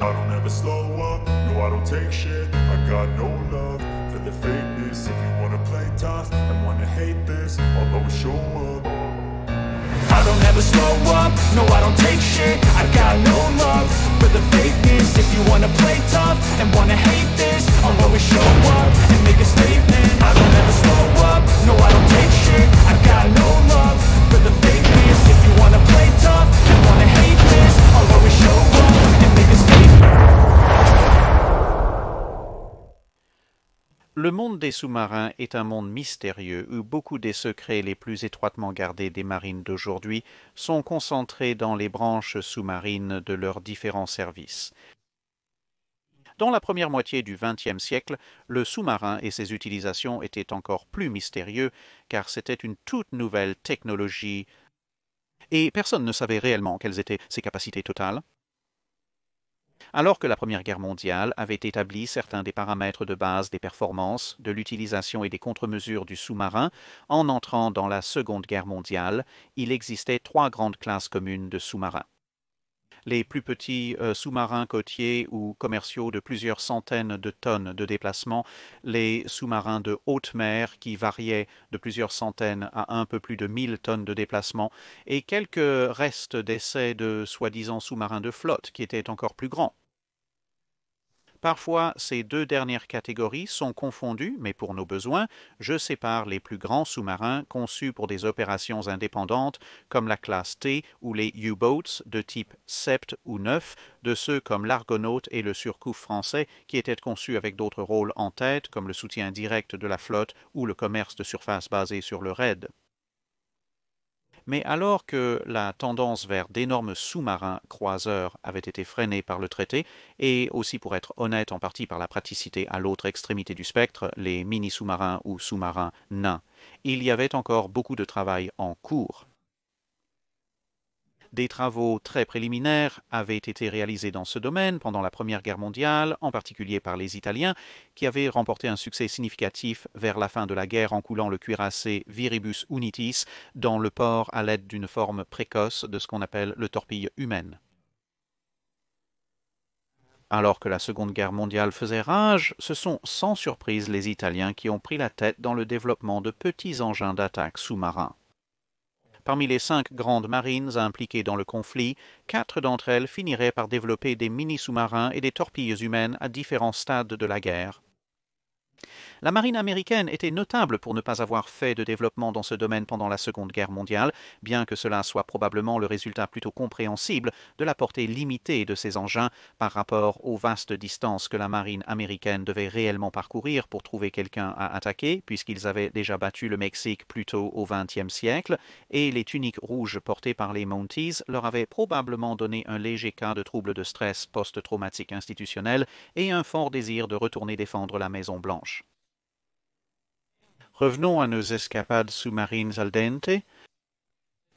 I don't ever slow up, no I don't take shit. I got no love for the fakeness. If you wanna play tough and wanna hate this, I'll always show up. I don't ever slow up, no I don't take shit. I got no love for the fakeness. If you wanna play tough and wanna hate this, I'll always show up and make a statement. I don't ever slow up, no I don't take shit. I got no love for the fakeness. If you wanna play tough and wanna hate this, I'll always show up and make a statement. Le monde des sous-marins est un monde mystérieux où beaucoup des secrets les plus étroitement gardés des marines d'aujourd'hui sont concentrés dans les branches sous-marines de leurs différents services. Dans la première moitié du XXe siècle, le sous-marin et ses utilisations étaient encore plus mystérieux car c'était une toute nouvelle technologie et personne ne savait réellement quelles étaient ses capacités totales. Alors que la Première Guerre mondiale avait établi certains des paramètres de base des performances, de l'utilisation et des contre-mesures du sous-marin, en entrant dans la Seconde Guerre mondiale, il existait trois grandes classes communes de sous-marins. Les plus petits sous-marins côtiers ou commerciaux de plusieurs centaines de tonnes de déplacement, les sous-marins de haute mer qui variaient de plusieurs centaines à un peu plus de 1000 tonnes de déplacement, et quelques restes d'essais de soi-disant sous-marins de flotte qui étaient encore plus grands. Parfois, ces deux dernières catégories sont confondues, mais pour nos besoins, je sépare les plus grands sous-marins conçus pour des opérations indépendantes, comme la classe T ou les U-boats de type Sept ou 9, de ceux comme l'Argonaut et le Surcouf français, qui étaient conçus avec d'autres rôles en tête, comme le soutien direct de la flotte ou le commerce de surface basé sur le raid. Mais alors que la tendance vers d'énormes sous-marins croiseurs avait été freinée par le traité, et aussi pour être honnête en partie par la praticité à l'autre extrémité du spectre, les mini-sous-marins ou sous-marins nains, il y avait encore beaucoup de travail en cours. Des travaux très préliminaires avaient été réalisés dans ce domaine pendant la Première Guerre mondiale, en particulier par les Italiens, qui avaient remporté un succès significatif vers la fin de la guerre en coulant le cuirassé Viribus Unitis dans le port à l'aide d'une forme précoce de ce qu'on appelle le torpille humaine. Alors que la Seconde Guerre mondiale faisait rage, ce sont sans surprise les Italiens qui ont pris la tête dans le développement de petits engins d'attaque sous-marins. Parmi les 5 grandes marines impliquées dans le conflit, 4 d'entre elles finiraient par développer des mini-sous-marins et des torpilles humaines à différents stades de la guerre. La marine américaine était notable pour ne pas avoir fait de développement dans ce domaine pendant la Seconde Guerre mondiale, bien que cela soit probablement le résultat plutôt compréhensible de la portée limitée de ces engins par rapport aux vastes distances que la marine américaine devait réellement parcourir pour trouver quelqu'un à attaquer, puisqu'ils avaient déjà battu le Mexique plus tôt au XXe siècle, et les tuniques rouges portées par les Mounties leur avaient probablement donné un léger cas de trouble de stress post-traumatique institutionnel et un fort désir de retourner défendre la Maison-Blanche. Revenons à nos escapades sous-marines al dente.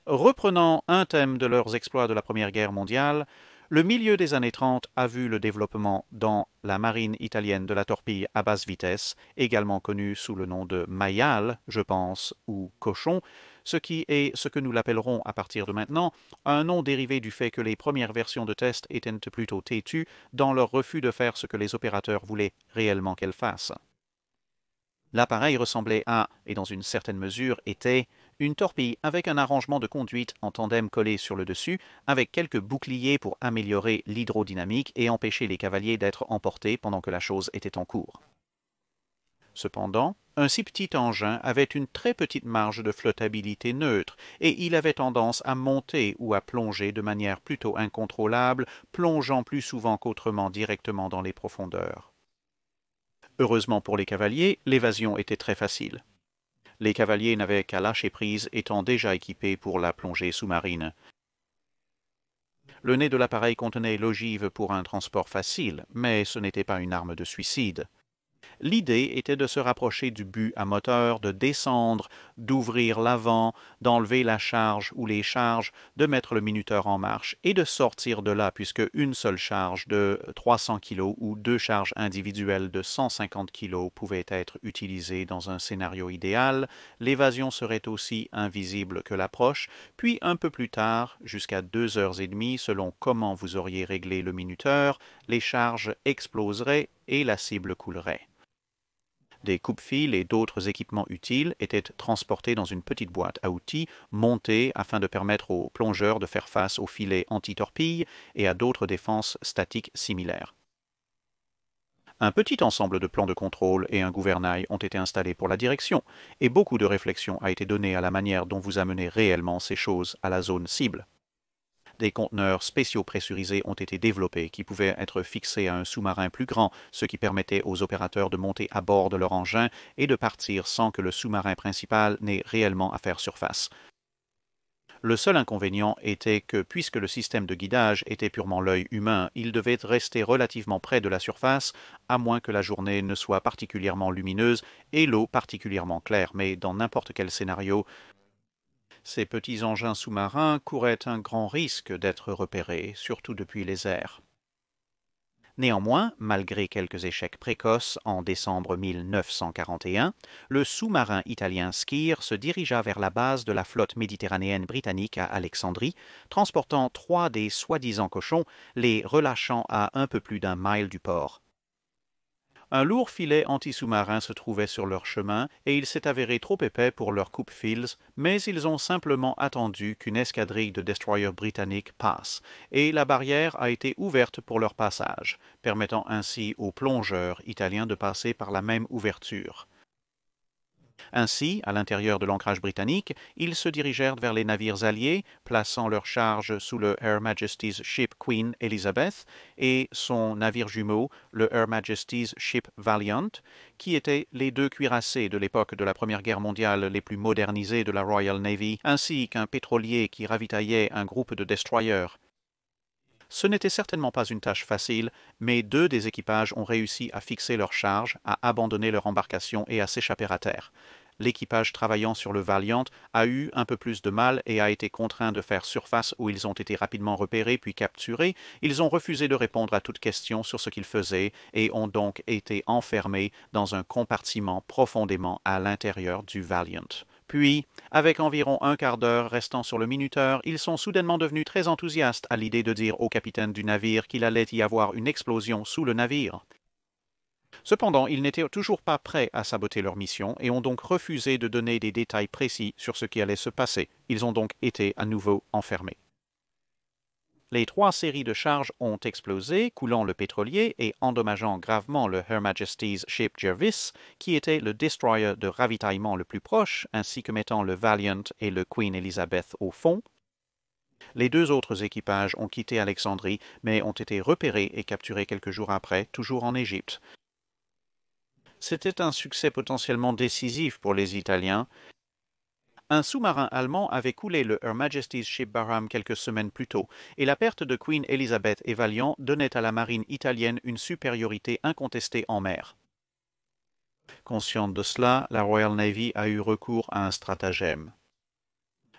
Reprenant un thème de leurs exploits de la Première Guerre mondiale, le milieu des années 30 a vu le développement dans la marine italienne de la torpille à basse vitesse, également connue sous le nom de maillal, je pense, ou cochon, ce qui est ce que nous l'appellerons à partir de maintenant, un nom dérivé du fait que les premières versions de test étaient plutôt têtues dans leur refus de faire ce que les opérateurs voulaient réellement qu'elles fassent. L'appareil ressemblait à, et dans une certaine mesure était, une torpille avec un arrangement de conduite en tandem collé sur le dessus, avec quelques boucliers pour améliorer l'hydrodynamique et empêcher les cavaliers d'être emportés pendant que la chose était en cours. Cependant, un si petit engin avait une très petite marge de flottabilité neutre, et il avait tendance à monter ou à plonger de manière plutôt incontrôlable, plongeant plus souvent qu'autrement directement dans les profondeurs. Heureusement pour les cavaliers, l'évasion était très facile. Les cavaliers n'avaient qu'à lâcher prise, étant déjà équipés pour la plongée sous-marine. Le nez de l'appareil contenait l'ogive pour un transport facile, mais ce n'était pas une arme de suicide. L'idée était de se rapprocher du but à moteur, de descendre, d'ouvrir l'avant, d'enlever la charge ou les charges, de mettre le minuteur en marche et de sortir de là puisque une seule charge de 300 kg ou deux charges individuelles de 150 kg pouvaient être utilisées dans un scénario idéal. L'évasion serait aussi invisible que l'approche, puis un peu plus tard, jusqu'à 2h30 selon comment vous auriez réglé le minuteur, les charges exploseraient et la cible coulerait. Des coupe-fils et d'autres équipements utiles étaient transportés dans une petite boîte à outils montée afin de permettre aux plongeurs de faire face aux filets anti-torpilles et à d'autres défenses statiques similaires. Un petit ensemble de plans de contrôle et un gouvernail ont été installés pour la direction, et beaucoup de réflexion a été donnée à la manière dont vous amenez réellement ces choses à la zone cible. Des conteneurs spéciaux pressurisés ont été développés qui pouvaient être fixés à un sous-marin plus grand, ce qui permettait aux opérateurs de monter à bord de leur engin et de partir sans que le sous-marin principal n'ait réellement à faire surface. Le seul inconvénient était que, puisque le système de guidage était purement l'œil humain, il devait rester relativement près de la surface, à moins que la journée ne soit particulièrement lumineuse et l'eau particulièrement claire, mais dans n'importe quel scénario, ces petits engins sous-marins couraient un grand risque d'être repérés, surtout depuis les airs. Néanmoins, malgré quelques échecs précoces en décembre 1941, le sous-marin italien Skier se dirigea vers la base de la flotte méditerranéenne britannique à Alexandrie, transportant 3 des soi-disant cochons, les relâchant à un peu plus d'1 mile du port. Un lourd filet anti-sous-marin se trouvait sur leur chemin et il s'est avéré trop épais pour leurs coupe-fils, mais ils ont simplement attendu qu'une escadrille de destroyers britanniques passe, et la barrière a été ouverte pour leur passage, permettant ainsi aux plongeurs italiens de passer par la même ouverture. Ainsi, à l'intérieur de l'ancrage britannique, ils se dirigèrent vers les navires alliés, plaçant leur charge sous le Her Majesty's Ship Queen Elizabeth et son navire jumeau, le Her Majesty's Ship Valiant, qui étaient les deux cuirassés de l'époque de la Première Guerre mondiale les plus modernisés de la Royal Navy, ainsi qu'un pétrolier qui ravitaillait un groupe de destroyers. Ce n'était certainement pas une tâche facile, mais 2 des équipages ont réussi à fixer leur charge, à abandonner leur embarcation et à s'échapper à terre. L'équipage travaillant sur le Valiant a eu un peu plus de mal et a été contraint de faire surface où ils ont été rapidement repérés puis capturés. Ils ont refusé de répondre à toute question sur ce qu'ils faisaient et ont donc été enfermés dans un compartiment profondément à l'intérieur du Valiant. Puis, avec environ un quart d'heure restant sur le minuteur, ils sont soudainement devenus très enthousiastes à l'idée de dire au capitaine du navire qu'il allait y avoir une explosion sous le navire. Cependant, ils n'étaient toujours pas prêts à saboter leur mission et ont donc refusé de donner des détails précis sur ce qui allait se passer. Ils ont donc été à nouveau enfermés. Les 3 séries de charges ont explosé, coulant le pétrolier et endommageant gravement le Her Majesty's Ship Jervis, qui était le destroyer de ravitaillement le plus proche, ainsi que mettant le Valiant et le Queen Elizabeth au fond. Les 2 autres équipages ont quitté Alexandrie, mais ont été repérés et capturés quelques jours après, toujours en Égypte. C'était un succès potentiellement décisif pour les Italiens. Un sous-marin allemand avait coulé le Her Majesty's Ship Barham quelques semaines plus tôt, et la perte de Queen Elizabeth et Valiant donnait à la marine italienne une supériorité incontestée en mer. Consciente de cela, la Royal Navy a eu recours à un stratagème.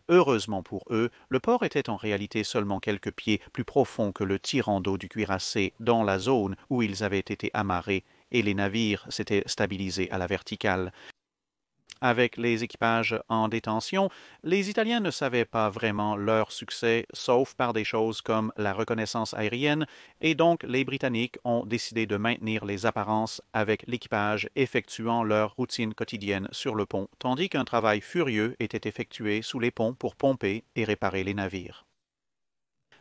Heureusement pour eux, le port était en réalité seulement quelques pieds plus profond que le tirant d'eau du cuirassé dans la zone où ils avaient été amarrés, et les navires s'étaient stabilisés à la verticale. Avec les équipages en détention, les Italiens ne savaient pas vraiment leur succès, sauf par des choses comme la reconnaissance aérienne, et donc les Britanniques ont décidé de maintenir les apparences avec l'équipage effectuant leur routine quotidienne sur le pont, tandis qu'un travail furieux était effectué sous les ponts pour pomper et réparer les navires.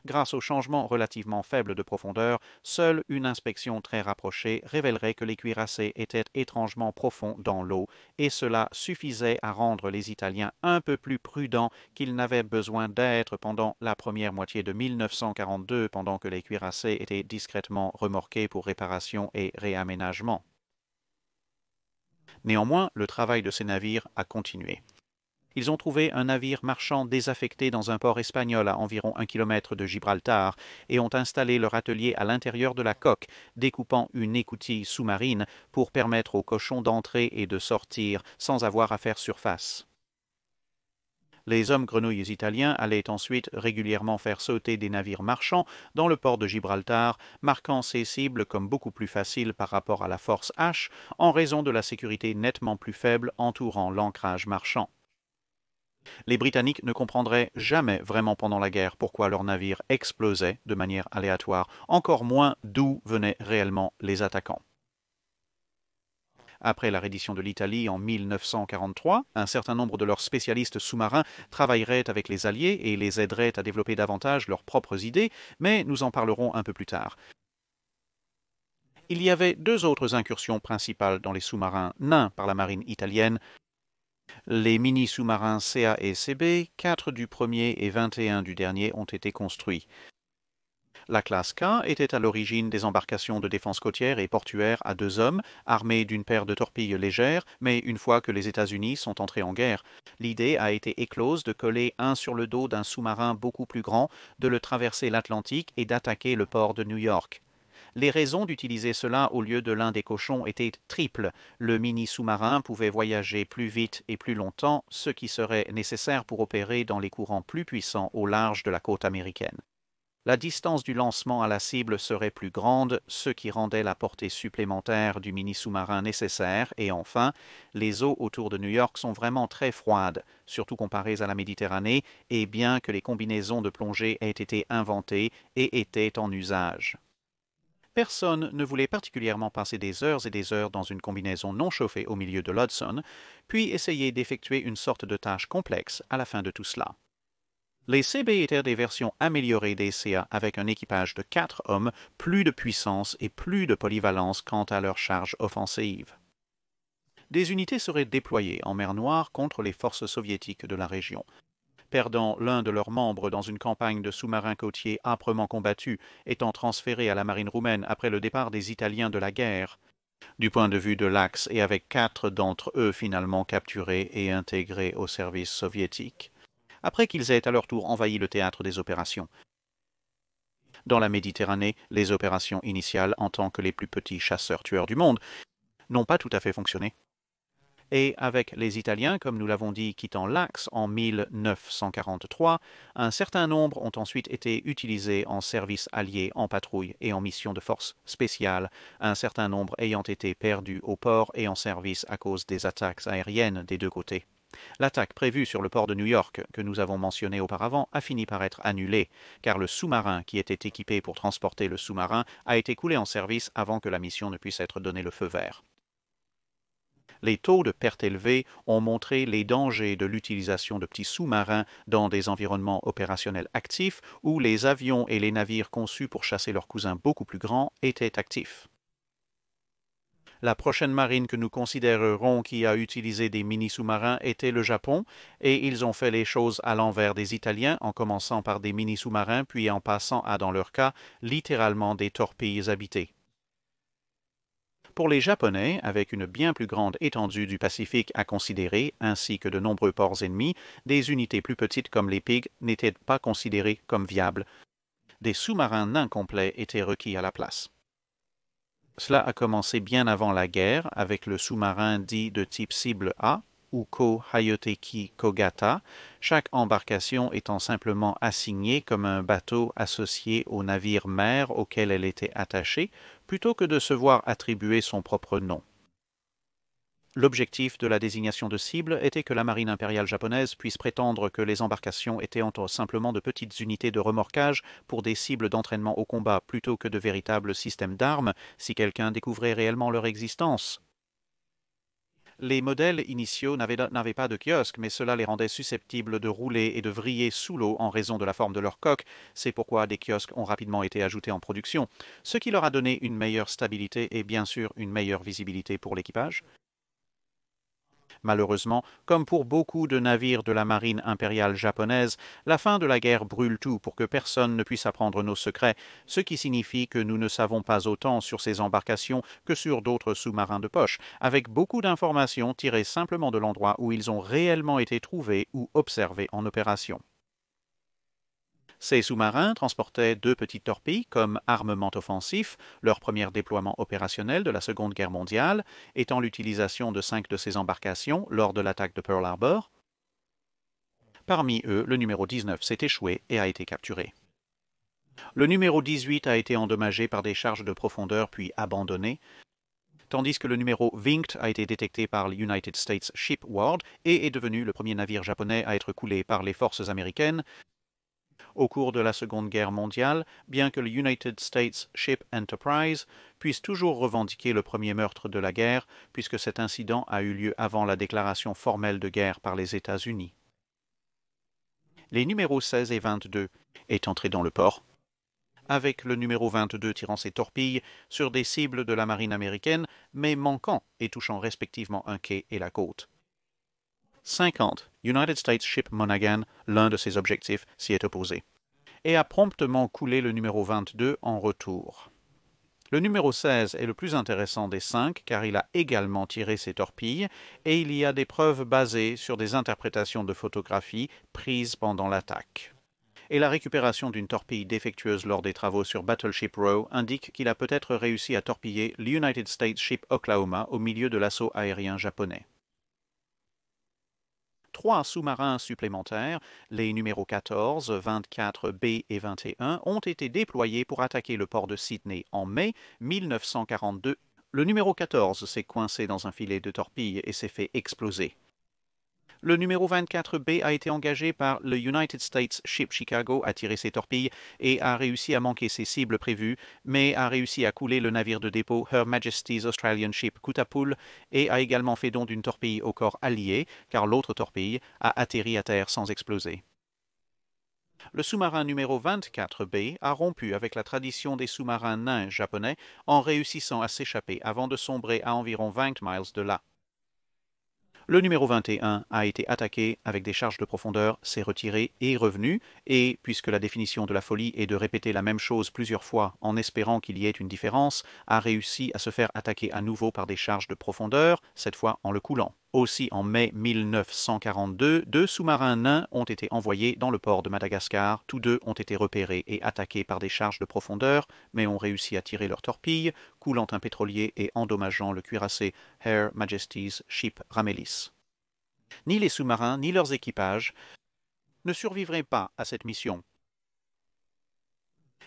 Grâce au changement relativement faible de profondeur, seule une inspection très rapprochée révélerait que les cuirassés étaient étrangement profonds dans l'eau, et cela suffisait à rendre les Italiens un peu plus prudents qu'ils n'avaient besoin d'être pendant la première moitié de 1942, pendant que les cuirassés étaient discrètement remorqués pour réparation et réaménagement. Néanmoins, le travail de ces navires a continué. ils ont trouvé un navire marchand désaffecté dans un port espagnol à environ 1 kilomètre de Gibraltar et ont installé leur atelier à l'intérieur de la coque, découpant une écoutille sous-marine pour permettre aux cochons d'entrer et de sortir sans avoir à faire surface. Les hommes grenouilles italiens allaient ensuite régulièrement faire sauter des navires marchands dans le port de Gibraltar, marquant ces cibles comme beaucoup plus faciles par rapport à la force H en raison de la sécurité nettement plus faible entourant l'ancrage marchand. Les Britanniques ne comprendraient jamais vraiment pendant la guerre pourquoi leurs navires explosaient de manière aléatoire, encore moins d'où venaient réellement les attaquants. Après la reddition de l'Italie en 1943, un certain nombre de leurs spécialistes sous-marins travailleraient avec les Alliés et les aideraient à développer davantage leurs propres idées, mais nous en parlerons un peu plus tard. Il y avait deux autres incursions principales dans les sous-marins nains par la marine italienne. Les mini-sous-marins CA et CB, 4 du premier et 21 du dernier ont été construits. La classe K était à l'origine des embarcations de défense côtière et portuaire à 2 hommes, armées d'une paire de torpilles légères, mais une fois que les États-Unis sont entrés en guerre, l'idée a été éclose de coller un sur le dos d'un sous-marin beaucoup plus grand, de le traverser l'Atlantique et d'attaquer le port de New York. Les raisons d'utiliser cela au lieu de l'un des cochons étaient triples. Le mini-sous-marin pouvait voyager plus vite et plus longtemps, ce qui serait nécessaire pour opérer dans les courants plus puissants au large de la côte américaine. La distance du lancement à la cible serait plus grande, ce qui rendait la portée supplémentaire du mini-sous-marin nécessaire. Et enfin, les eaux autour de New York sont vraiment très froides, surtout comparées à la Méditerranée, et bien que les combinaisons de plongée aient été inventées et étaient en usage. Personne ne voulait particulièrement passer des heures et des heures dans une combinaison non chauffée au milieu de l'Hudson, puis essayer d'effectuer une sorte de tâche complexe à la fin de tout cela. Les CB étaient des versions améliorées des CA avec un équipage de 4 hommes, plus de puissance et plus de polyvalence quant à leur charge offensive. Des unités seraient déployées en mer Noire contre les forces soviétiques de la région. Perdant l'un de leurs membres dans une campagne de sous-marins côtiers âprement combattus, étant transféré à la marine roumaine après le départ des Italiens de la guerre, du point de vue de l'Axe et avec 4 d'entre eux finalement capturés et intégrés au service soviétique, après qu'ils aient à leur tour envahi le théâtre des opérations. Dans la Méditerranée, les opérations initiales, en tant que les plus petits chasseurs-tueurs du monde, n'ont pas tout à fait fonctionné. Et avec les Italiens, comme nous l'avons dit, quittant l'Axe en 1943, un certain nombre ont ensuite été utilisés en service allié, en patrouille et en mission de force spéciale, un certain nombre ayant été perdus au port et en service à cause des attaques aériennes des deux côtés. L'attaque prévue sur le port de New York, que nous avons mentionnée auparavant, a fini par être annulée, car le sous-marin qui était équipé pour transporter le sous-marin a été coulé en service avant que la mission ne puisse être donnée le feu vert. Les taux de perte élevés ont montré les dangers de l'utilisation de petits sous-marins dans des environnements opérationnels actifs où les avions et les navires conçus pour chasser leurs cousins beaucoup plus grands étaient actifs. La prochaine marine que nous considérerons qui a utilisé des mini-sous-marins était le Japon, et ils ont fait les choses à l'envers des Italiens, en commençant par des mini-sous-marins, puis en passant à, dans leur cas, littéralement des torpilles habitées. Pour les Japonais, avec une bien plus grande étendue du Pacifique à considérer, ainsi que de nombreux ports ennemis, des unités plus petites comme les Pig n'étaient pas considérées comme viables. Des sous-marins nains complets étaient requis à la place. Cela a commencé bien avant la guerre avec le sous-marin dit de type cible A, Uko Hayoteki Kogata, chaque embarcation étant simplement assignée comme un bateau associé au navire-mère auquel elle était attachée, plutôt que de se voir attribuer son propre nom. L'objectif de la désignation de cible était que la marine impériale japonaise puisse prétendre que les embarcations étaient simplement de petites unités de remorquage pour des cibles d'entraînement au combat plutôt que de véritables systèmes d'armes si quelqu'un découvrait réellement leur existence. Les modèles initiaux n'avaient pas de kiosque, mais cela les rendait susceptibles de rouler et de vriller sous l'eau en raison de la forme de leur coque. C'est pourquoi des kiosques ont rapidement été ajoutés en production, ce qui leur a donné une meilleure stabilité et bien sûr une meilleure visibilité pour l'équipage. Malheureusement, comme pour beaucoup de navires de la marine impériale japonaise, la fin de la guerre brûle tout pour que personne ne puisse apprendre nos secrets, ce qui signifie que nous ne savons pas autant sur ces embarcations que sur d'autres sous-marins de poche, avec beaucoup d'informations tirées simplement de l'endroit où ils ont réellement été trouvés ou observés en opération. Ces sous-marins transportaient 2 petites torpilles comme armement offensif, leur premier déploiement opérationnel de la Seconde Guerre mondiale, étant l'utilisation de 5 de ces embarcations lors de l'attaque de Pearl Harbor. Parmi eux, le numéro 19 s'est échoué et a été capturé. Le numéro 18 a été endommagé par des charges de profondeur puis abandonné, tandis que le numéro 20 a été détecté par l'United States Shipward et est devenu le premier navire japonais à être coulé par les forces américaines au cours de la Seconde Guerre mondiale, bien que le United States Ship Enterprise puisse toujours revendiquer le premier meurtre de la guerre, puisque cet incident a eu lieu avant la déclaration formelle de guerre par les États-Unis. Les numéros 16 et 22 est entré dans le port, avec le numéro 22 tirant ses torpilles sur des cibles de la marine américaine, mais manquant et touchant respectivement un quai et la côte. 50, United States Ship Monaghan, l'un de ses objectifs, s'y est opposé, et a promptement coulé le numéro 22 en retour. Le numéro 16 est le plus intéressant des 5 car il a également tiré ses torpilles et il y a des preuves basées sur des interprétations de photographies prises pendant l'attaque. Et la récupération d'une torpille défectueuse lors des travaux sur Battleship Row indique qu'il a peut-être réussi à torpiller l'United States Ship Oklahoma au milieu de l'assaut aérien japonais. 3 sous-marins supplémentaires, les numéros 14, 24B et 21, ont été déployés pour attaquer le port de Sydney en mai 1942. Le numéro 14 s'est coincé dans un filet de torpilles et s'est fait exploser. Le numéro 24B a été engagé par le United States Ship Chicago à tirer ses torpilles et a réussi à manquer ses cibles prévues, mais a réussi à couler le navire de dépôt Her Majesty's Australian Ship Kutapul et a également fait don d'une torpille au corps allié, car l'autre torpille a atterri à terre sans exploser. Le sous-marin numéro 24B a rompu avec la tradition des sous-marins nains japonais en réussissant à s'échapper avant de sombrer à environ 20 miles de là. Le numéro 21 a été attaqué avec des charges de profondeur, s'est retiré et est revenu, et puisque la définition de la folie est de répéter la même chose plusieurs fois en espérant qu'il y ait une différence, a réussi à se faire attaquer à nouveau par des charges de profondeur, cette fois en le coulant. Aussi, en mai 1942, 2 sous-marins nains ont été envoyés dans le port de Madagascar. Tous 2 ont été repérés et attaqués par des charges de profondeur, mais ont réussi à tirer leurs torpilles, coulant un pétrolier et endommageant le cuirassé Her Majesty's Ship Ramelis. Ni les sous-marins ni leurs équipages ne survivraient pas à cette mission.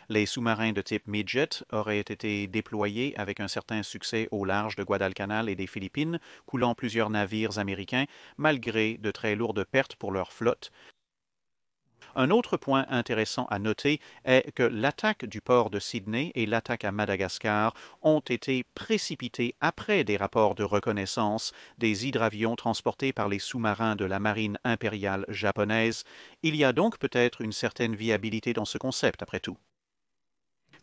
Les sous-marins de type Midget auraient été déployés avec un certain succès au large de Guadalcanal et des Philippines, coulant plusieurs navires américains, malgré de très lourdes pertes pour leur flotte. Un autre point intéressant à noter est que l'attaque du port de Sydney et l'attaque à Madagascar ont été précipitées après des rapports de reconnaissance des hydravions transportés par les sous-marins de la marine impériale japonaise. Il y a donc peut-être une certaine viabilité dans ce concept, après tout.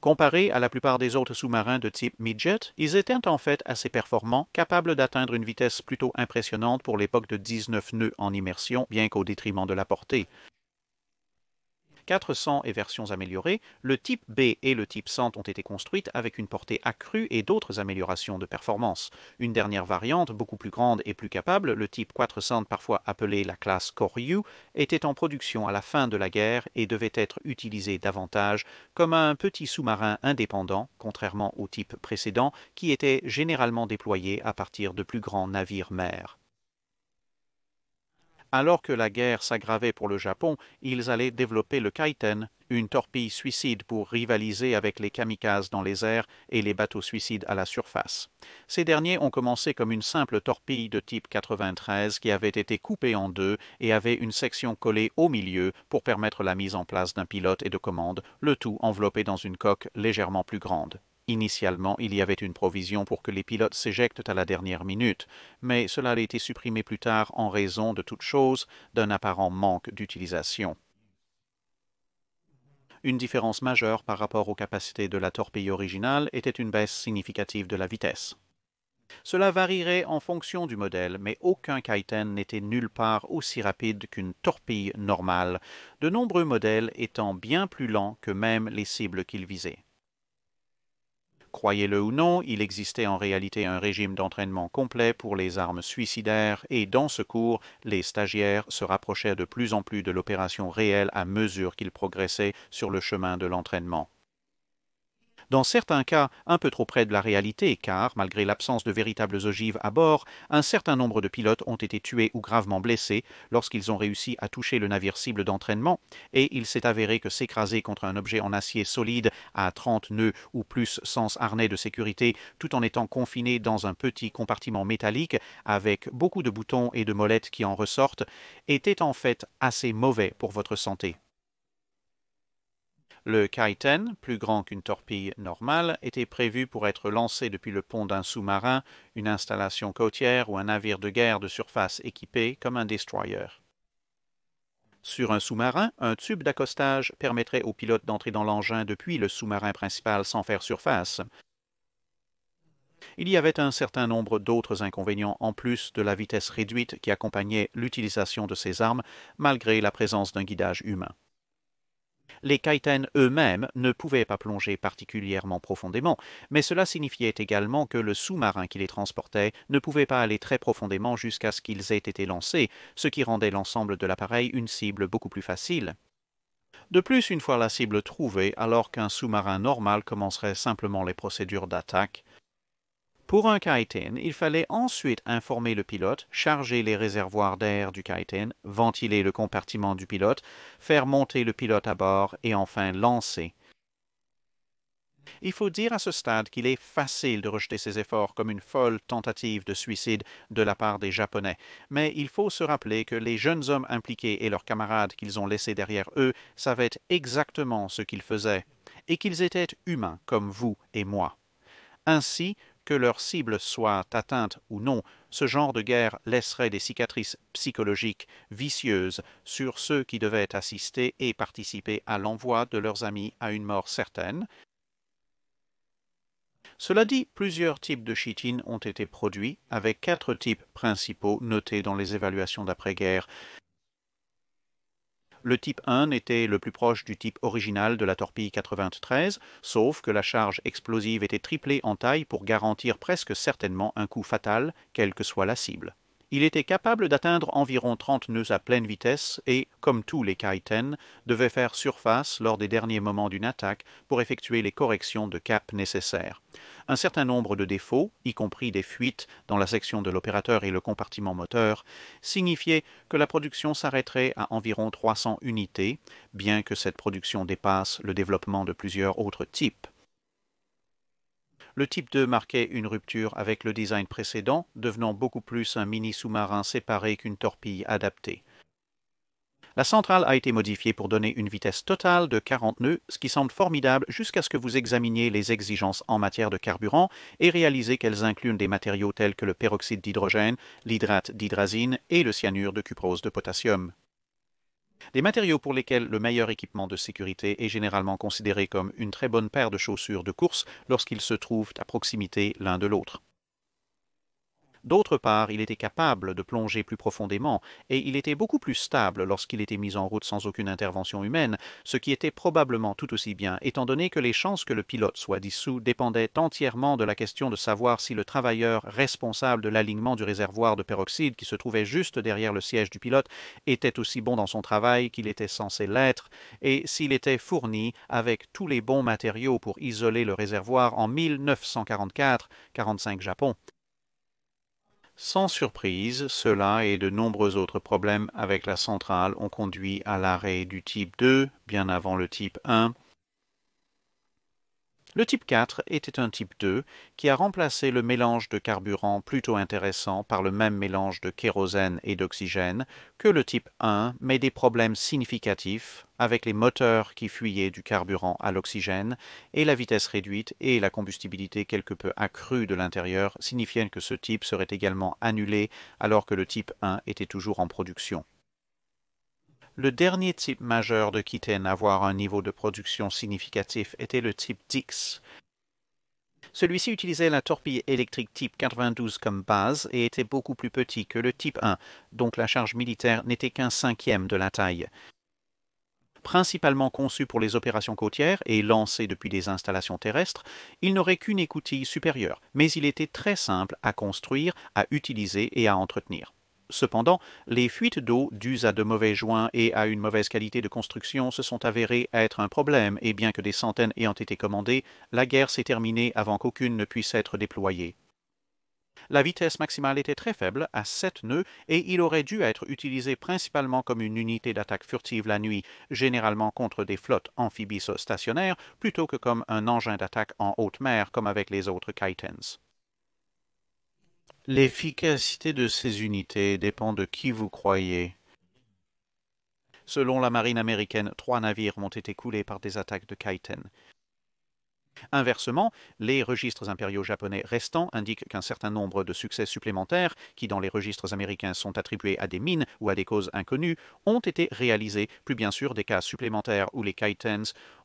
Comparés à la plupart des autres sous-marins de type Midget, ils étaient en fait assez performants, capables d'atteindre une vitesse plutôt impressionnante pour l'époque de 19 nœuds en immersion, bien qu'au détriment de la portée. 400 et versions améliorées, le type B et le type 100 ont été construites avec une portée accrue et d'autres améliorations de performance. Une dernière variante, beaucoup plus grande et plus capable, le type 400, parfois appelé la classe Koryu, était en production à la fin de la guerre et devait être utilisé davantage comme un petit sous-marin indépendant, contrairement au type précédent, qui était généralement déployé à partir de plus grands navires-mers. Alors que la guerre s'aggravait pour le Japon, ils allaient développer le Kaiten, une torpille suicide pour rivaliser avec les kamikazes dans les airs et les bateaux suicides à la surface. Ces derniers ont commencé comme une simple torpille de type 93 qui avait été coupée en 2 et avait une section collée au milieu pour permettre la mise en place d'un pilote et de commande, le tout enveloppé dans une coque légèrement plus grande. Initialement, il y avait une provision pour que les pilotes s'éjectent à la dernière minute, mais cela a été supprimé plus tard en raison de toute chose d'un apparent manque d'utilisation. Une différence majeure par rapport aux capacités de la torpille originale était une baisse significative de la vitesse. Cela varierait en fonction du modèle, mais aucun Kaiten n'était nulle part aussi rapide qu'une torpille normale, de nombreux modèles étant bien plus lents que même les cibles qu'ils visaient. Croyez-le ou non, il existait en réalité un régime d'entraînement complet pour les armes suicidaires et dans ce cours, les stagiaires se rapprochaient de plus en plus de l'opération réelle à mesure qu'ils progressaient sur le chemin de l'entraînement. Dans certains cas, un peu trop près de la réalité, car, malgré l'absence de véritables ogives à bord, un certain nombre de pilotes ont été tués ou gravement blessés lorsqu'ils ont réussi à toucher le navire cible d'entraînement, et il s'est avéré que s'écraser contre un objet en acier solide à 30 nœuds ou plus sans harnais de sécurité, tout en étant confiné dans un petit compartiment métallique avec beaucoup de boutons et de molettes qui en ressortent, était en fait assez mauvais pour votre santé. Le Kaiten, plus grand qu'une torpille normale, était prévu pour être lancé depuis le pont d'un sous-marin, une installation côtière ou un navire de guerre de surface équipé comme un destroyer. Sur un sous-marin, un tube d'accostage permettrait aux pilotes d'entrer dans l'engin depuis le sous-marin principal sans faire surface. Il y avait un certain nombre d'autres inconvénients en plus de la vitesse réduite qui accompagnait l'utilisation de ces armes malgré la présence d'un guidage humain. Les Kaiten eux-mêmes ne pouvaient pas plonger particulièrement profondément, mais cela signifiait également que le sous-marin qui les transportait ne pouvait pas aller très profondément jusqu'à ce qu'ils aient été lancés, ce qui rendait l'ensemble de l'appareil une cible beaucoup plus facile. De plus, une fois la cible trouvée, alors qu'un sous-marin normal commencerait simplement les procédures d'attaque, pour un Kaiten, il fallait ensuite informer le pilote, charger les réservoirs d'air du Kaiten, ventiler le compartiment du pilote, faire monter le pilote à bord et enfin lancer. Il faut dire à ce stade qu'il est facile de rejeter ces efforts comme une folle tentative de suicide de la part des Japonais, mais il faut se rappeler que les jeunes hommes impliqués et leurs camarades qu'ils ont laissés derrière eux savaient exactement ce qu'ils faisaient, et qu'ils étaient humains comme vous et moi. Ainsi, que leur cible soit atteinte ou non, ce genre de guerre laisserait des cicatrices psychologiques vicieuses sur ceux qui devaient assister et participer à l'envoi de leurs amis à une mort certaine. Cela dit, plusieurs types de Chitin ont été produits, avec 4 types principaux notés dans les évaluations d'après-guerre. Le type 1 était le plus proche du type original de la torpille 93, sauf que la charge explosive était triplée en taille pour garantir presque certainement un coup fatal, quelle que soit la cible. Il était capable d'atteindre environ 30 nœuds à pleine vitesse et, comme tous les Kaiten, devait faire surface lors des derniers moments d'une attaque pour effectuer les corrections de cap nécessaires. Un certain nombre de défauts, y compris des fuites dans la section de l'opérateur et le compartiment moteur, signifiaient que la production s'arrêterait à environ 300 unités, bien que cette production dépasse le développement de plusieurs autres types. Le type 2 marquait une rupture avec le design précédent, devenant beaucoup plus un mini-sous-marin séparé qu'une torpille adaptée. La centrale a été modifiée pour donner une vitesse totale de 40 nœuds, ce qui semble formidable jusqu'à ce que vous examiniez les exigences en matière de carburant et réalisez qu'elles incluent des matériaux tels que le peroxyde d'hydrogène, l'hydrate d'hydrazine et le cyanure de cuprose de potassium. Des matériaux pour lesquels le meilleur équipement de sécurité est généralement considéré comme une très bonne paire de chaussures de course lorsqu'ils se trouvent à proximité l'un de l'autre. D'autre part, il était capable de plonger plus profondément et il était beaucoup plus stable lorsqu'il était mis en route sans aucune intervention humaine, ce qui était probablement tout aussi bien, étant donné que les chances que le pilote soit dissous dépendaient entièrement de la question de savoir si le travailleur responsable de l'alignement du réservoir de peroxyde qui se trouvait juste derrière le siège du pilote était aussi bon dans son travail qu'il était censé l'être et s'il était fourni avec tous les bons matériaux pour isoler le réservoir en 1944-45 Japon. Sans surprise, cela et de nombreux autres problèmes avec la centrale ont conduit à l'arrêt du type 2, bien avant le type 1. Le type 4 était un type 2 qui a remplacé le mélange de carburant plutôt intéressant par le même mélange de kérosène et d'oxygène que le type 1, mais des problèmes significatifs avec les moteurs qui fuyaient du carburant à l'oxygène et la vitesse réduite et la combustibilité quelque peu accrue de l'intérieur signifiaient que ce type serait également annulé alors que le type 1 était toujours en production. Le dernier type majeur de Kaiten à avoir un niveau de production significatif était le type X. Celui-ci utilisait la torpille électrique type 92 comme base et était beaucoup plus petit que le type 1, donc la charge militaire n'était qu'un cinquième de la taille. Principalement conçu pour les opérations côtières et lancé depuis des installations terrestres, il n'aurait qu'une écoutille supérieure, mais il était très simple à construire, à utiliser et à entretenir. Cependant, les fuites d'eau dues à de mauvais joints et à une mauvaise qualité de construction se sont avérées être un problème, et bien que des centaines ayant été commandées, la guerre s'est terminée avant qu'aucune ne puisse être déployée. La vitesse maximale était très faible, à 7 nœuds, et il aurait dû être utilisé principalement comme une unité d'attaque furtive la nuit, généralement contre des flottes amphibies stationnaires, plutôt que comme un engin d'attaque en haute mer comme avec les autres Kitans. L'efficacité de ces unités dépend de qui vous croyez. Selon la marine américaine, 3 navires ont été coulés par des attaques de Kitan. Inversement, les registres impériaux japonais restants indiquent qu'un certain nombre de succès supplémentaires, qui dans les registres américains sont attribués à des mines ou à des causes inconnues, ont été réalisés, plus bien sûr des cas supplémentaires où les Kitans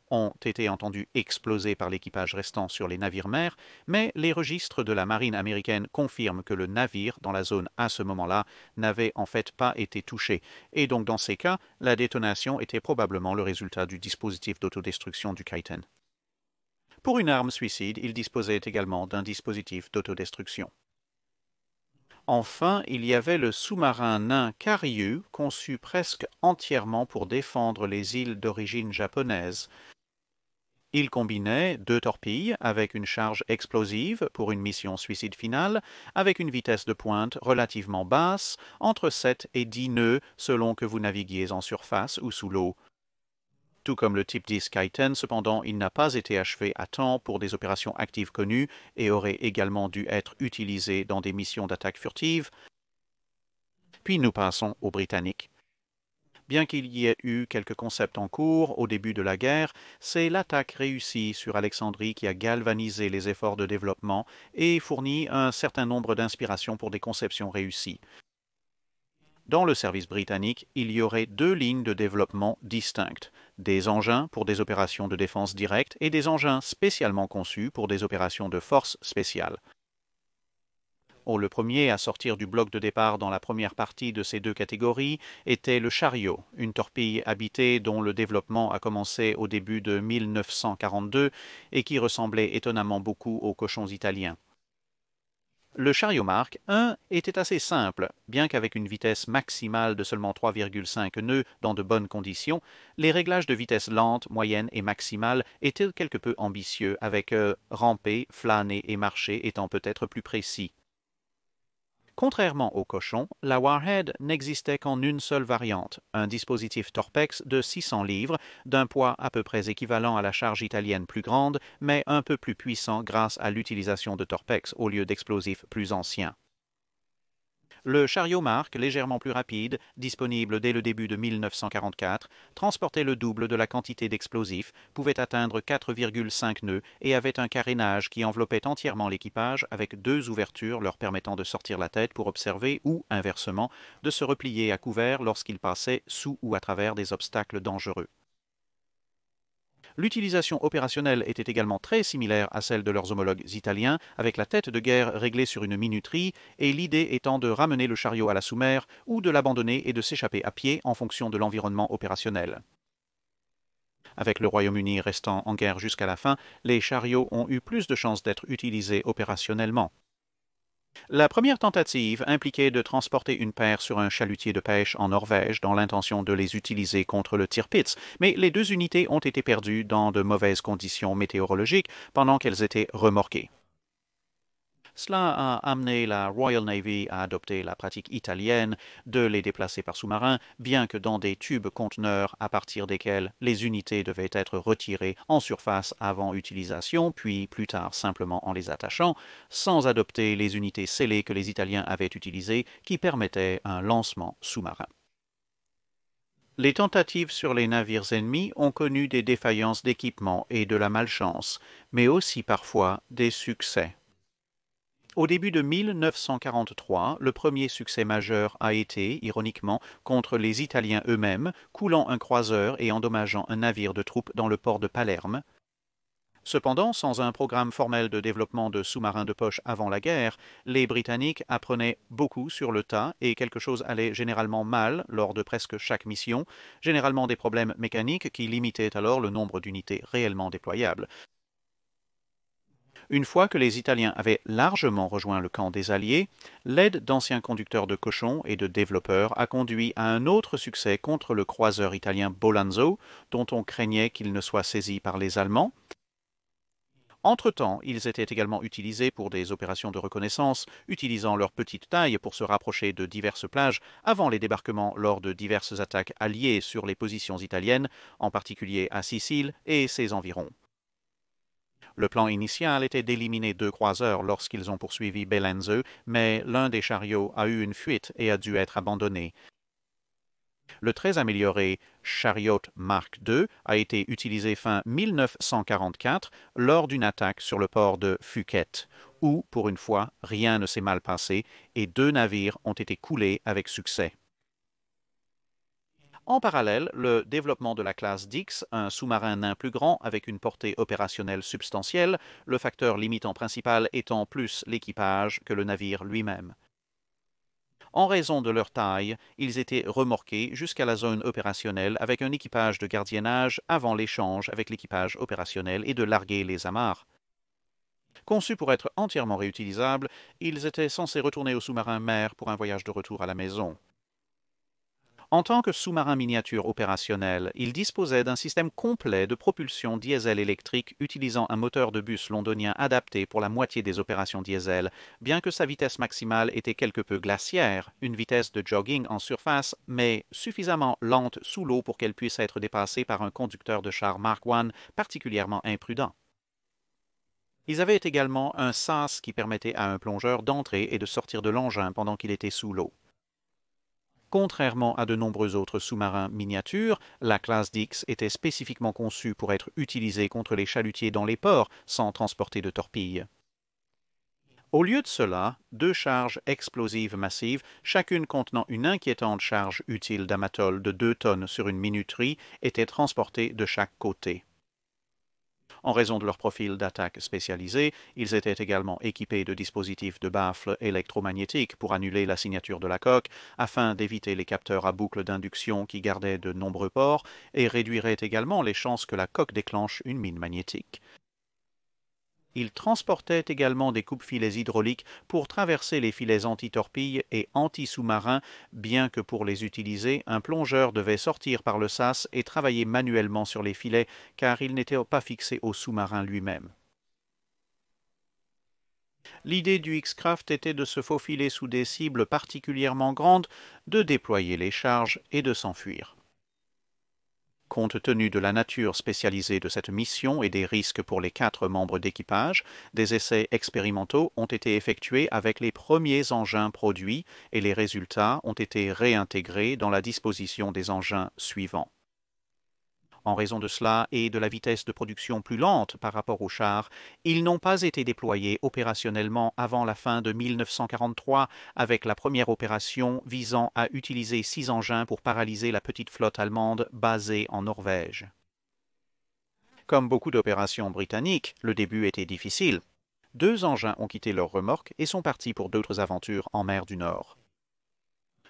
ont été entendus exploser par l'équipage restant sur les navires-mères, mais les registres de la marine américaine confirment que le navire, dans la zone à ce moment-là, n'avait en fait pas été touché, et donc dans ces cas, la détonation était probablement le résultat du dispositif d'autodestruction du Kitan. Pour une arme suicide, il disposait également d'un dispositif d'autodestruction. Enfin, il y avait le sous-marin nain Karyu, conçu presque entièrement pour défendre les îles d'origine japonaise. Il combinait 2 torpilles avec une charge explosive pour une mission suicide finale, avec une vitesse de pointe relativement basse, entre 7 et 10 nœuds selon que vous naviguiez en surface ou sous l'eau. Tout comme le type 10 Kitan, cependant, il n'a pas été achevé à temps pour des opérations actives connues et aurait également dû être utilisé dans des missions d'attaque furtive. Puis nous passons aux Britanniques. Bien qu'il y ait eu quelques concepts en cours au début de la guerre, c'est l'attaque réussie sur Alexandrie qui a galvanisé les efforts de développement et fourni un certain nombre d'inspirations pour des conceptions réussies. Dans le service britannique, il y aurait 2 lignes de développement distinctes, des engins pour des opérations de défense directe et des engins spécialement conçus pour des opérations de force spéciale. Le premier à sortir du bloc de départ dans la première partie de ces 2 catégories était le Chariot, une torpille habitée dont le développement a commencé au début de 1942 et qui ressemblait étonnamment beaucoup aux cochons italiens. Le Chariot Mark I était assez simple, bien qu'avec une vitesse maximale de seulement 3,5 nœuds dans de bonnes conditions, les réglages de vitesse lente, moyenne et maximale étaient quelque peu ambitieux, avec ramper, flâner et marcher étant peut-être plus précis. Contrairement au cochon, la Warhead n'existait qu'en une seule variante, un dispositif Torpex de 600 livres, d'un poids à peu près équivalent à la charge italienne plus grande, mais un peu plus puissant grâce à l'utilisation de Torpex au lieu d'explosifs plus anciens. Le Chariot Mark, légèrement plus rapide, disponible dès le début de 1944, transportait le double de la quantité d'explosifs, pouvait atteindre 4,5 nœuds et avait un carénage qui enveloppait entièrement l'équipage avec 2 ouvertures leur permettant de sortir la tête pour observer ou, inversement, de se replier à couvert lorsqu'ils passaient sous ou à travers des obstacles dangereux. L'utilisation opérationnelle était également très similaire à celle de leurs homologues italiens, avec la tête de guerre réglée sur une minuterie, et l'idée étant de ramener le chariot à la sous-mer ou de l'abandonner et de s'échapper à pied en fonction de l'environnement opérationnel. Avec le Royaume-Uni restant en guerre jusqu'à la fin, les chariots ont eu plus de chances d'être utilisés opérationnellement. La première tentative impliquait de transporter une paire sur un chalutier de pêche en Norvège dans l'intention de les utiliser contre le Tirpitz, mais les 2 unités ont été perdues dans de mauvaises conditions météorologiques pendant qu'elles étaient remorquées. Cela a amené la Royal Navy à adopter la pratique italienne de les déplacer par sous-marin, bien que dans des tubes conteneurs à partir desquels les unités devaient être retirées en surface avant utilisation, puis plus tard simplement en les attachant, sans adopter les unités scellées que les Italiens avaient utilisées, qui permettaient un lancement sous-marin. Les tentatives sur les navires ennemis ont connu des défaillances d'équipement et de la malchance, mais aussi parfois des succès. Au début de 1943, le premier succès majeur a été, ironiquement, contre les Italiens eux-mêmes, coulant un croiseur et endommageant un navire de troupes dans le port de Palerme. Cependant, sans un programme formel de développement de sous-marins de poche avant la guerre, les Britanniques apprenaient beaucoup sur le tas et quelque chose allait généralement mal lors de presque chaque mission, généralement des problèmes mécaniques qui limitaient alors le nombre d'unités réellement déployables. Une fois que les Italiens avaient largement rejoint le camp des Alliés, l'aide d'anciens conducteurs de cochons et de développeurs a conduit à un autre succès contre le croiseur italien Bolanzo, dont on craignait qu'il ne soit saisi par les Allemands. Entre-temps, ils étaient également utilisés pour des opérations de reconnaissance, utilisant leur petite taille pour se rapprocher de diverses plages avant les débarquements lors de diverses attaques alliées sur les positions italiennes, en particulier à Sicile et ses environs. Le plan initial était d'éliminer 2 croiseurs lorsqu'ils ont poursuivi Bellenze, mais l'un des chariots a eu une fuite et a dû être abandonné. Le très amélioré Chariot Mark II a été utilisé fin 1944 lors d'une attaque sur le port de Phuket, où, pour une fois, rien ne s'est mal passé et 2 navires ont été coulés avec succès. En parallèle, le développement de la classe Dix, un sous-marin nain plus grand avec une portée opérationnelle substantielle, le facteur limitant principal étant plus l'équipage que le navire lui-même. En raison de leur taille, ils étaient remorqués jusqu'à la zone opérationnelle avec un équipage de gardiennage avant l'échange avec l'équipage opérationnel et de larguer les amarres. Conçus pour être entièrement réutilisables, ils étaient censés retourner au sous-marin mère pour un voyage de retour à la maison. En tant que sous-marin miniature opérationnel, il disposait d'un système complet de propulsion diesel électrique utilisant un moteur de bus londonien adapté pour la moitié des opérations diesel, bien que sa vitesse maximale était quelque peu glaciaire, une vitesse de jogging en surface, mais suffisamment lente sous l'eau pour qu'elle puisse être dépassée par un conducteur de char Mark I particulièrement imprudent. Ils avaient également un sas qui permettait à un plongeur d'entrer et de sortir de l'engin pendant qu'il était sous l'eau. Contrairement à de nombreux autres sous-marins miniatures, la classe Dix était spécifiquement conçue pour être utilisée contre les chalutiers dans les ports sans transporter de torpilles. Au lieu de cela, 2 charges explosives massives, chacune contenant une inquiétante charge utile d'amatol de 2 tonnes sur une minuterie, étaient transportées de chaque côté. En raison de leur profil d'attaque spécialisé, ils étaient également équipés de dispositifs de baffles électromagnétiques pour annuler la signature de la coque, afin d'éviter les capteurs à boucle d'induction qui gardaient de nombreux ports et réduiraient également les chances que la coque déclenche une mine magnétique. Ils transportaient également des coupe-filets hydrauliques pour traverser les filets anti-torpilles et anti-sous-marins, bien que pour les utiliser, un plongeur devait sortir par le sas et travailler manuellement sur les filets, car ils n'étaient pas fixés au sous-marin lui-même. L'idée du X-Craft était de se faufiler sous des cibles particulièrement grandes, de déployer les charges et de s'enfuir. Compte tenu de la nature spécialisée de cette mission et des risques pour les 4 membres d'équipage, des essais expérimentaux ont été effectués avec les premiers engins produits et les résultats ont été réintégrés dans la disposition des engins suivants. En raison de cela et de la vitesse de production plus lente par rapport aux chars, ils n'ont pas été déployés opérationnellement avant la fin de 1943 avec la première opération visant à utiliser 6 engins pour paralyser la petite flotte allemande basée en Norvège. Comme beaucoup d'opérations britanniques, le début était difficile. 2 engins ont quitté leur remorque et sont partis pour d'autres aventures en mer du Nord.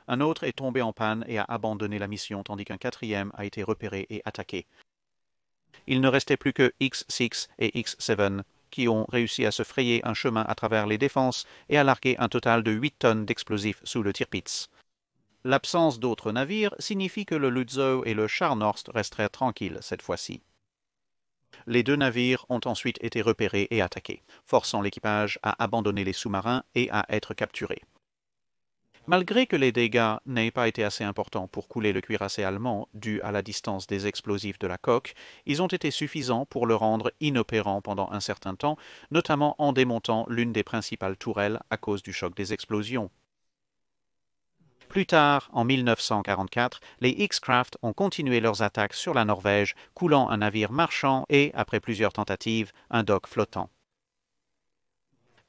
Un autre est tombé en panne et a abandonné la mission tandis qu'un 4e a été repéré et attaqué. Il ne restait plus que X6 et X7 qui ont réussi à se frayer un chemin à travers les défenses et à larguer un total de 8 tonnes d'explosifs sous le Tirpitz. L'absence d'autres navires signifie que le Lützow et le Scharnhorst resteraient tranquilles cette fois-ci. Les 2 navires ont ensuite été repérés et attaqués, forçant l'équipage à abandonner les sous-marins et à être capturés. Malgré que les dégâts n'aient pas été assez importants pour couler le cuirassé allemand dû à la distance des explosifs de la coque, ils ont été suffisants pour le rendre inopérant pendant un certain temps, notamment en démontant l'une des principales tourelles à cause du choc des explosions. Plus tard, en 1944, les X-Craft ont continué leurs attaques sur la Norvège, coulant un navire marchand et, après plusieurs tentatives, un dock flottant.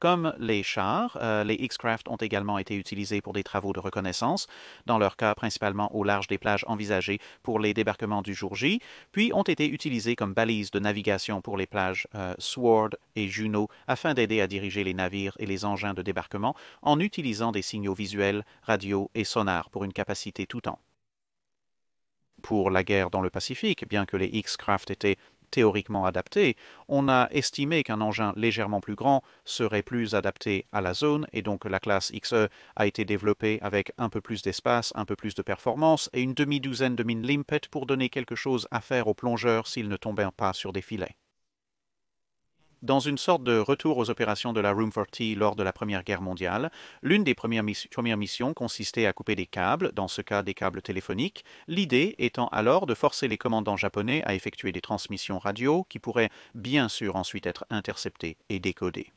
Comme les chars, les X-Craft ont également été utilisés pour des travaux de reconnaissance, dans leur cas principalement au large des plages envisagées pour les débarquements du jour J, puis ont été utilisés comme balises de navigation pour les plages Sword et Juno afin d'aider à diriger les navires et les engins de débarquement en utilisant des signaux visuels, radio et sonar pour une capacité tout temps. Pour la guerre dans le Pacifique, bien que les X-Craft étaient théoriquement adaptés, on a estimé qu'un engin légèrement plus grand serait plus adapté à la zone et donc la classe XE a été développée avec un peu plus d'espace, un peu plus de performance et une demi-douzaine de mines limpet pour donner quelque chose à faire aux plongeurs s'ils ne tombaient pas sur des filets. Dans une sorte de retour aux opérations de la Room 40 lors de la Première Guerre mondiale, l'une des premières missions consistait à couper des câbles, dans ce cas des câbles téléphoniques, l'idée étant alors de forcer les commandants japonais à effectuer des transmissions radio qui pourraient bien sûr ensuite être interceptées et décodées.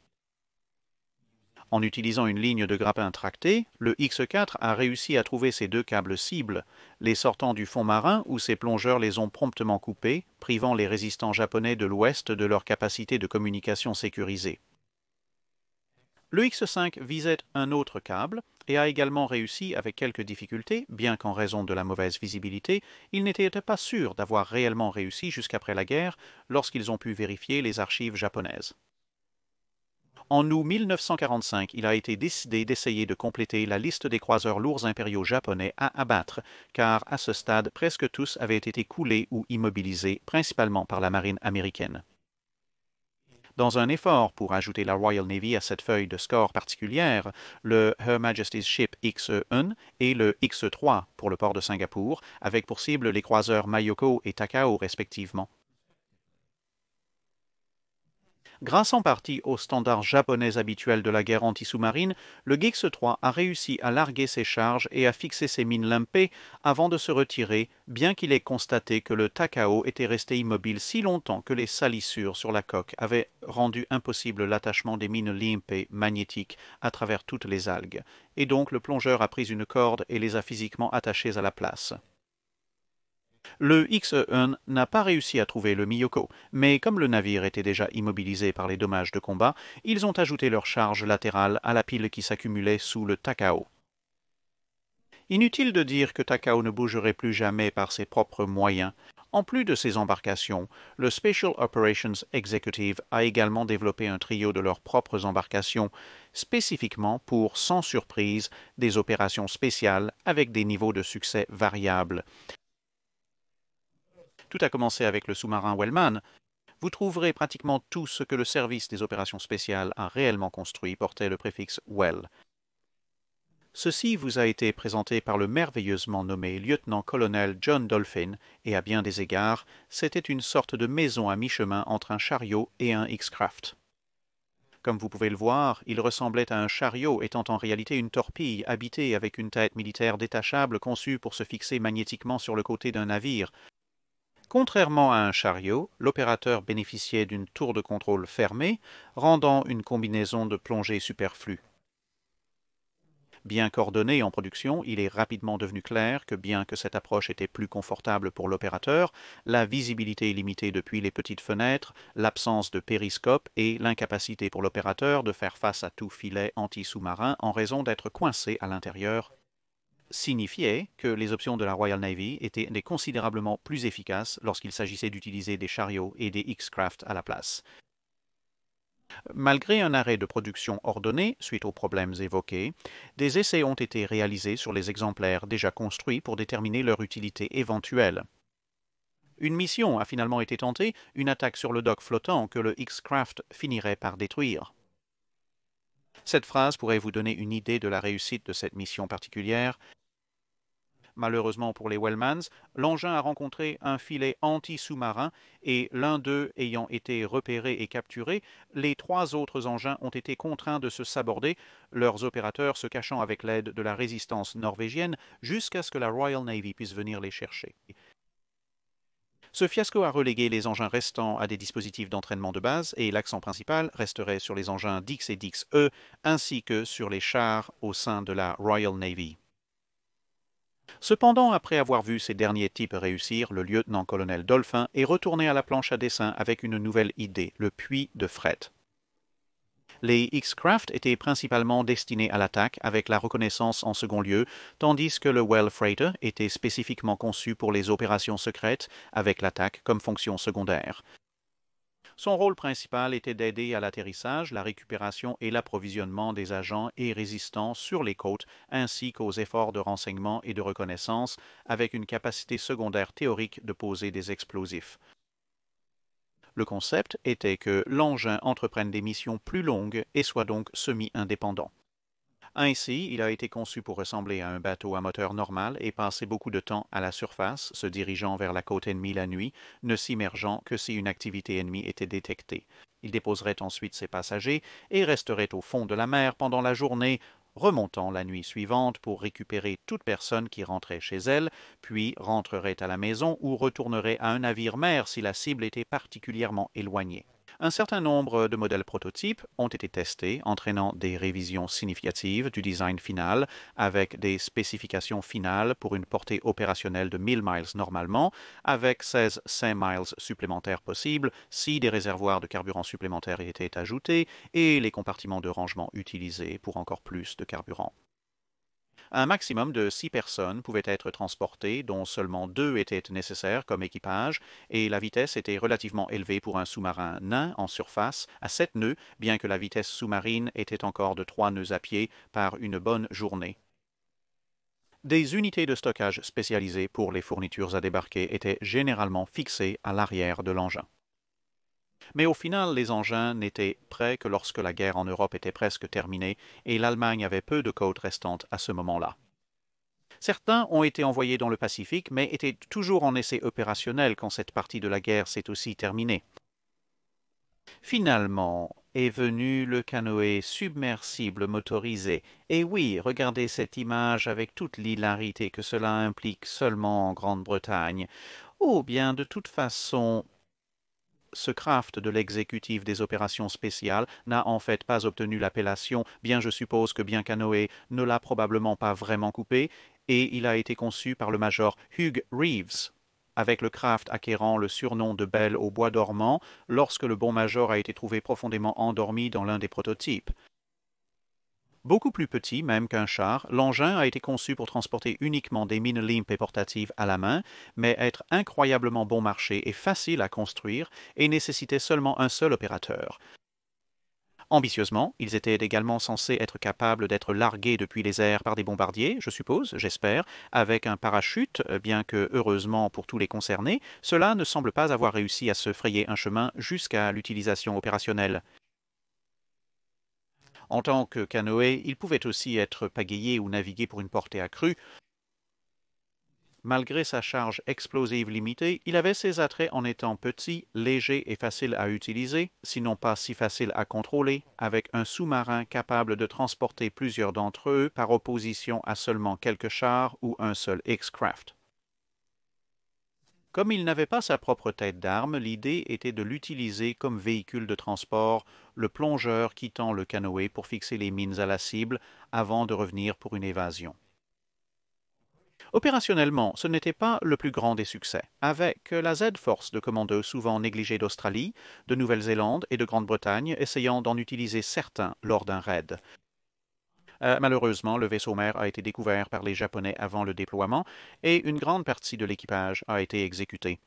En utilisant une ligne de grappin tractée, le X4 a réussi à trouver ces deux câbles cibles, les sortant du fond marin où ses plongeurs les ont promptement coupés, privant les résistants japonais de l'Ouest de leur capacité de communication sécurisée. Le X5 visait un autre câble et a également réussi avec quelques difficultés, bien qu'en raison de la mauvaise visibilité, ils n'étaient pas sûrs d'avoir réellement réussi jusqu'après la guerre lorsqu'ils ont pu vérifier les archives japonaises. En août 1945, il a été décidé d'essayer de compléter la liste des croiseurs lourds impériaux japonais à abattre, car à ce stade, presque tous avaient été coulés ou immobilisés, principalement par la marine américaine. Dans un effort pour ajouter la Royal Navy à cette feuille de score particulière, le Her Majesty's Ship X-1 et le X-3 pour le port de Singapour, avec pour cible les croiseurs Mayoko et Takao respectivement. Grâce en partie aux standards japonais habituels de la guerre anti-sous-marine, le X-3 a réussi à larguer ses charges et à fixer ses mines limpées avant de se retirer, bien qu'il ait constaté que le Takao était resté immobile si longtemps que les salissures sur la coque avaient rendu impossible l'attachement des mines limpées magnétiques à travers toutes les algues, et donc le plongeur a pris une corde et les a physiquement attachées à la place. Le X-1 n'a pas réussi à trouver le Miyoko, mais comme le navire était déjà immobilisé par les dommages de combat, ils ont ajouté leur charge latérale à la pile qui s'accumulait sous le Takao. Inutile de dire que Takao ne bougerait plus jamais par ses propres moyens. En plus de ces embarcations, le Special Operations Executive a également développé un trio de leurs propres embarcations, spécifiquement pour, sans surprise, des opérations spéciales avec des niveaux de succès variables. Tout a commencé avec le sous-marin Wellman. Vous trouverez pratiquement tout ce que le service des opérations spéciales a réellement construit portait le préfixe Well. Ceci vous a été présenté par le merveilleusement nommé lieutenant-colonel John Dolphin, et à bien des égards, c'était une sorte de maison à mi-chemin entre un chariot et un X-Craft. Comme vous pouvez le voir, il ressemblait à un chariot étant en réalité une torpille habitée avec une tête militaire détachable conçue pour se fixer magnétiquement sur le côté d'un navire. Contrairement à un chariot, l'opérateur bénéficiait d'une tour de contrôle fermée, rendant une combinaison de plongée superflue. Bien coordonné en production, il est rapidement devenu clair que bien que cette approche était plus confortable pour l'opérateur, la visibilité limitée depuis les petites fenêtres, l'absence de périscope et l'incapacité pour l'opérateur de faire face à tout filet anti-sous-marin en raison d'être coincé à l'intérieur signifiait que les options de la Royal Navy étaient considérablement plus efficaces lorsqu'il s'agissait d'utiliser des chariots et des X-Craft à la place. Malgré un arrêt de production ordonné suite aux problèmes évoqués, des essais ont été réalisés sur les exemplaires déjà construits pour déterminer leur utilité éventuelle. Une mission a finalement été tentée, une attaque sur le dock flottant que le X-Craft finirait par détruire. Cette phrase pourrait vous donner une idée de la réussite de cette mission particulière. Malheureusement pour les Wellmans, l'engin a rencontré un filet anti-sous-marin et l'un d'eux ayant été repéré et capturé, les trois autres engins ont été contraints de se saborder, leurs opérateurs se cachant avec l'aide de la résistance norvégienne jusqu'à ce que la Royal Navy puisse venir les chercher. Ce fiasco a relégué les engins restants à des dispositifs d'entraînement de base et l'accent principal resterait sur les engins Dix et Dix-E ainsi que sur les chars au sein de la Royal Navy. Cependant, après avoir vu ces derniers types réussir, le lieutenant-colonel Dolphin est retourné à la planche à dessin avec une nouvelle idée, le puits de fret. Les X-Craft étaient principalement destinés à l'attaque avec la reconnaissance en second lieu, tandis que le Well Freighter était spécifiquement conçu pour les opérations secrètes avec l'attaque comme fonction secondaire. Son rôle principal était d'aider à l'atterrissage, la récupération et l'approvisionnement des agents et résistants sur les côtes, ainsi qu'aux efforts de renseignement et de reconnaissance, avec une capacité secondaire théorique de poser des explosifs. Le concept était que l'engin entreprenne des missions plus longues et soit donc semi-indépendant. Ainsi, il a été conçu pour ressembler à un bateau à moteur normal et passer beaucoup de temps à la surface, se dirigeant vers la côte ennemie la nuit, ne s'immergeant que si une activité ennemie était détectée. Il déposerait ensuite ses passagers et resterait au fond de la mer pendant la journée, remontant la nuit suivante pour récupérer toute personne qui rentrait chez elle, puis rentrerait à la maison ou retournerait à un navire-mer si la cible était particulièrement éloignée. Un certain nombre de modèles prototypes ont été testés, entraînant des révisions significatives du design final, avec des spécifications finales pour une portée opérationnelle de 1000 miles normalement, avec 16 5 miles supplémentaires possibles si des réservoirs de carburant supplémentaires étaient ajoutés et les compartiments de rangement utilisés pour encore plus de carburant. Un maximum de 6 personnes pouvaient être transportées, dont seulement 2 étaient nécessaires comme équipage, et la vitesse était relativement élevée pour un sous-marin nain en surface à 7 nœuds, bien que la vitesse sous-marine était encore de 3 nœuds à pied par une bonne journée. Des unités de stockage spécialisées pour les fournitures à débarquer étaient généralement fixées à l'arrière de l'engin. Mais au final, les engins n'étaient prêts que lorsque la guerre en Europe était presque terminée et l'Allemagne avait peu de côtes restantes à ce moment-là. Certains ont été envoyés dans le Pacifique, mais étaient toujours en essai opérationnel quand cette partie de la guerre s'est aussi terminée. Finalement est venu le canoë submersible motorisé. Et oui, regardez cette image avec toute l'hilarité que cela implique seulement en Grande-Bretagne. Oh bien, de toute façon, ce craft de l'exécutif des opérations spéciales n'a en fait pas obtenu l'appellation, bien je suppose que bien canoë ne l'a probablement pas vraiment coupé, et il a été conçu par le major Hugh Reeves, avec le craft acquérant le surnom de Belle au bois dormant lorsque le bon major a été trouvé profondément endormi dans l'un des prototypes. Beaucoup plus petit même qu'un char, l'engin a été conçu pour transporter uniquement des mines limpes et portatives à la main, mais être incroyablement bon marché et facile à construire et nécessitait seulement un seul opérateur. Ambitieusement, ils étaient également censés être capables d'être largués depuis les airs par des bombardiers, je suppose, j'espère, avec un parachute, bien que, heureusement pour tous les concernés, cela ne semble pas avoir réussi à se frayer un chemin jusqu'à l'utilisation opérationnelle. En tant que canoë, il pouvait aussi être pagayé ou navigué pour une portée accrue. Malgré sa charge explosive limitée, il avait ses attraits en étant petit, léger et facile à utiliser, sinon pas si facile à contrôler, avec un sous-marin capable de transporter plusieurs d'entre eux par opposition à seulement quelques chars ou un seul X-Craft. Comme il n'avait pas sa propre tête d'arme, l'idée était de l'utiliser comme véhicule de transport, le plongeur quittant le canoë pour fixer les mines à la cible avant de revenir pour une évasion. Opérationnellement, ce n'était pas le plus grand des succès, avec la Z-Force de commando souvent négligée d'Australie, de Nouvelle-Zélande et de Grande-Bretagne essayant d'en utiliser certains lors d'un raid. Malheureusement, le vaisseau-mère a été découvert par les Japonais avant le déploiement et une grande partie de l'équipage a été exécutée.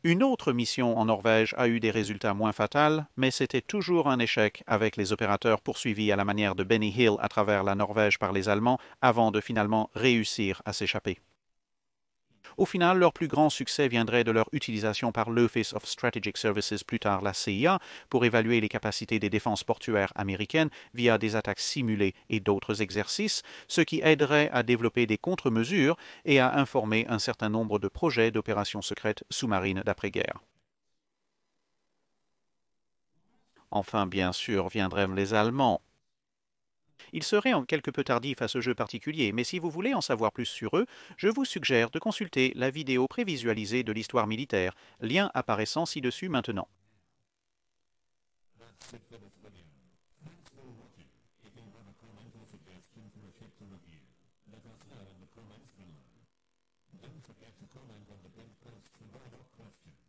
Une autre mission en Norvège a eu des résultats moins fatals, mais c'était toujours un échec avec les opérateurs poursuivis à la manière de Benny Hill à travers la Norvège par les Allemands avant de finalement réussir à s'échapper. Au final, leur plus grand succès viendrait de leur utilisation par l'Office of Strategic Services, plus tard la CIA, pour évaluer les capacités des défenses portuaires américaines via des attaques simulées et d'autres exercices, ce qui aiderait à développer des contre-mesures et à informer un certain nombre de projets d'opérations secrètes sous-marines d'après-guerre. Enfin, bien sûr, viendraient les Allemands. Ils seraient en quelque peu tardifs à ce jeu particulier, mais si vous voulez en savoir plus sur eux, je vous suggère de consulter la vidéo prévisualisée de l'histoire militaire, lien apparaissant ci-dessus maintenant. Don't forget to comment on the blog post for dialogue questions.